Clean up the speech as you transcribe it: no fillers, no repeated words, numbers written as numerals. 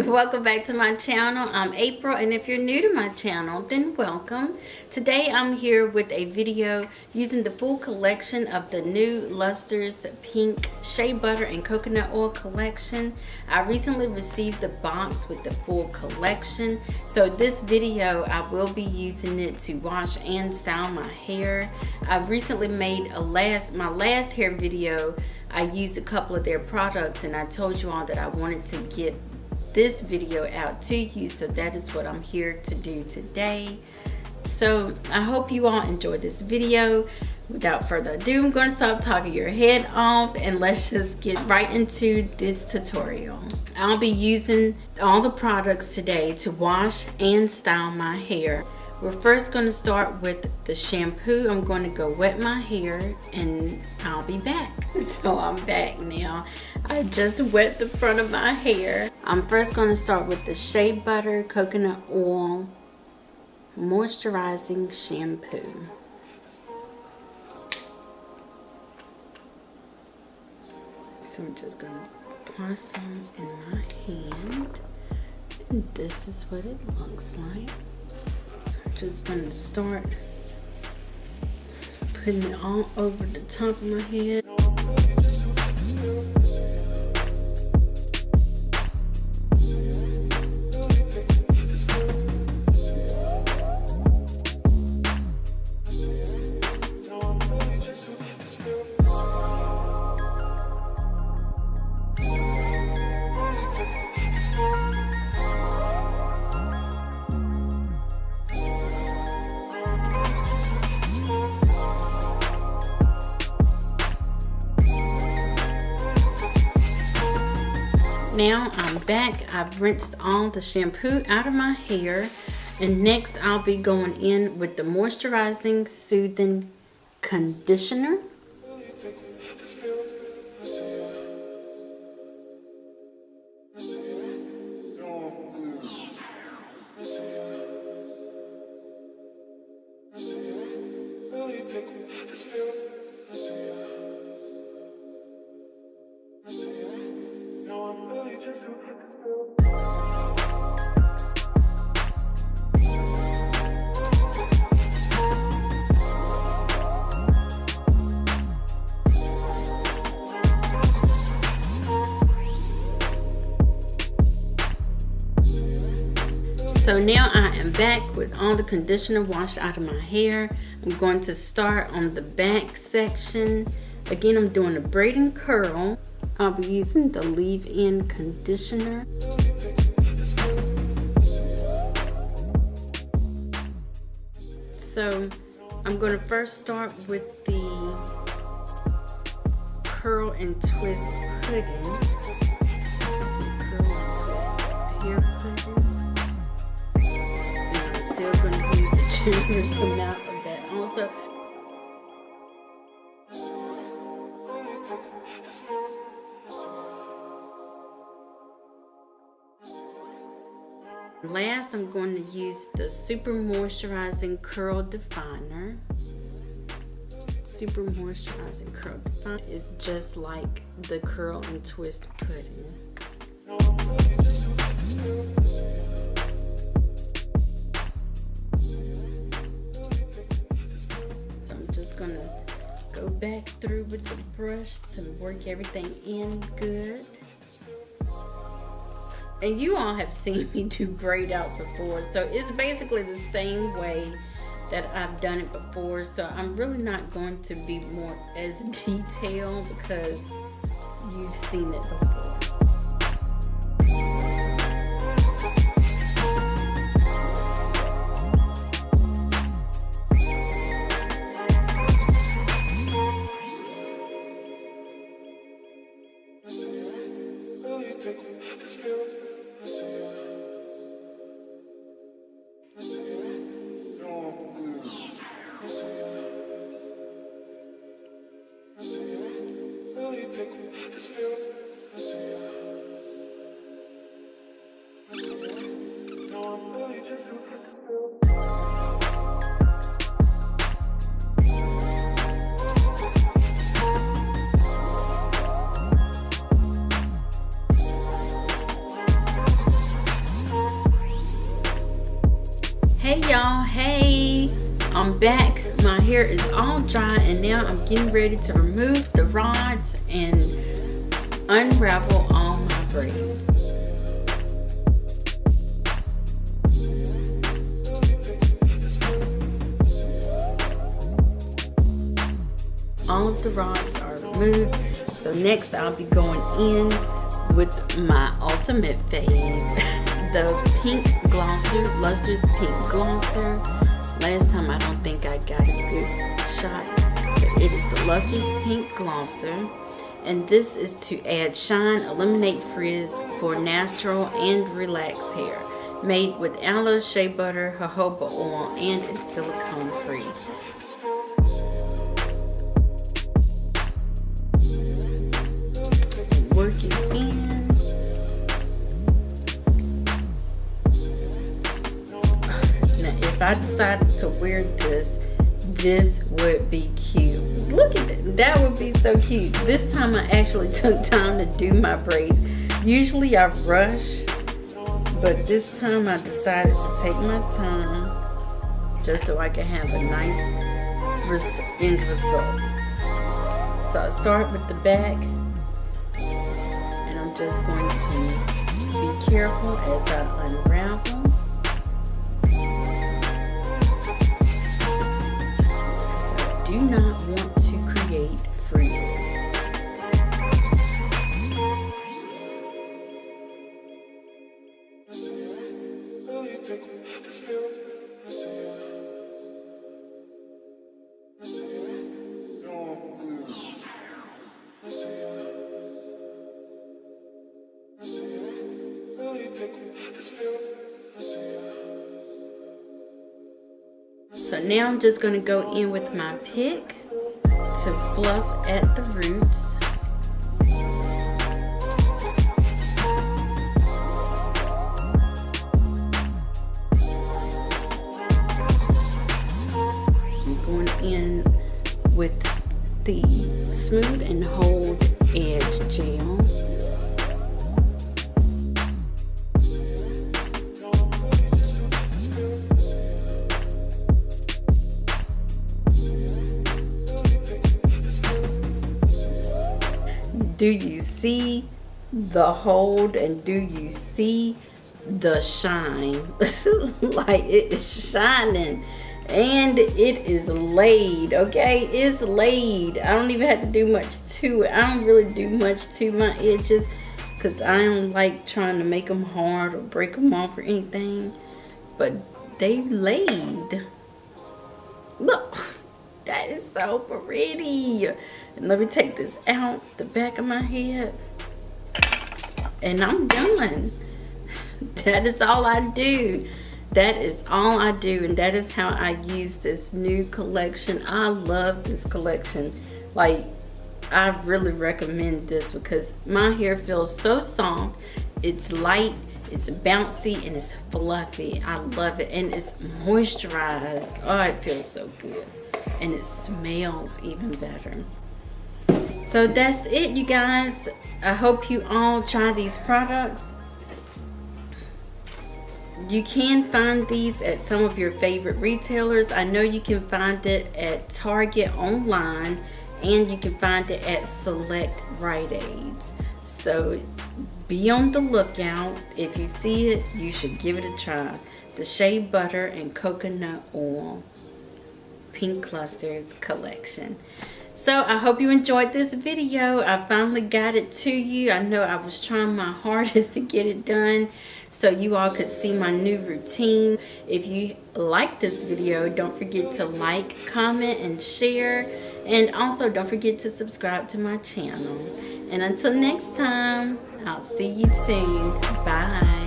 Welcome back to my channel. I'm April, and if you're new to my channel, then welcome. Today I'm here with a video using the full collection of the new Luster's Pink Shea Butter and Coconut Oil collection. I recently received the box with the full collection, so this video I will be using it to wash and style my hair. I've recently made my last hair video. I used a couple of their products, and I told you all that I wanted to get this video out to you, so that is what I'm here to do today. So I hope you all enjoyed this video. Without further ado, I'm going to stop talking your head off and let's just get right into this tutorial. I'll be using all the products today to wash and style my hair. We're first going to start with the shampoo. I'm going to go wet my hair and I'll be back. So I'm back now. I just wet the front of my hair. I'm first going to start with the Shea Butter Coconut Oil Moisturizing Shampoo. So I'm just going to apply some in my hand. And this is what it looks like. Just going to start putting it all over the top of my head. Now I'm back. I've rinsed all the shampoo out of my hair, and next I'll be going in with the moisturizing soothing conditioner. So now I am back with all the conditioner washed out of my hair. I'm going to start on the back section. Again, I'm doing a braid and curl. I'll be using the leave-in conditioner. So I'm going to first start with the curl and twist pudding. Still going to use a generous amount of that also. Last, I'm going to use the Super Moisturizing Curl Definer. Super Moisturizing Curl Definer is just like the curl and twist pudding. Gonna go back through with the brush to work everything in good. And you all have seen me do braid outs before, so it's basically the same way that I've done it before. So I'm really not going to be more as detailed because you've seen it before. Hey y'all, hey, I'm back. My hair is all dry and now I'm getting ready to remove the rods and unravel all my braids. All of the rods are removed, so next I'll be going in with my ultimate fave, the pink glosser, Luster's pink glosser. Last time I don't think I got a good shot, but it is the Luster's pink glosser, and this is to add shine, eliminate frizz for natural and relaxed hair, made with aloe, shea butter, jojoba oil, and is silicone free. Work it in. Now, if I decided to wear this, this would be cute. Look at that. That would be so cute. This time I actually took time to do my braids. Usually I rush, but this time I decided to take my time just so I can have a nice end result. So I start with the back. I'm just going to be careful as I unravel. I do not want to create frizz. So now I'm just going to go in with my pick to fluff at the roots. I'm going in with the Smooth and Hold Edge gel. Do you see the hold and do you see the shine? Like, it is shining and it is laid, okay? It's laid. I don't even have to do much to it. I don't really do much to my edges because I don't like trying to make them hard or break them off or anything, but they laid. Look, that is so pretty. And let me take this out the back of my head. And I'm done. That is all I do. That is all I do. And that is how I use this new collection. I love this collection. Like, I really recommend this because my hair feels so soft. It's light, it's bouncy, and it's fluffy. I love it. And it's moisturized. Oh, it feels so good. And it smells even better. So that's it, you guys. I hope you all try these products. You can find these at some of your favorite retailers. I know you can find it at Target online, and you can find it at select Rite Aids. So be on the lookout. If you see it, you should give it a try. The Shea Butter and Coconut Oil Pink Clusters collection. So I hope you enjoyed this video. I finally got it to you. I know I was trying my hardest to get it done so you all could see my new routine. If you like this video, don't forget to like, comment, and share. And also don't forget to subscribe to my channel. And until next time, I'll see you soon. Bye.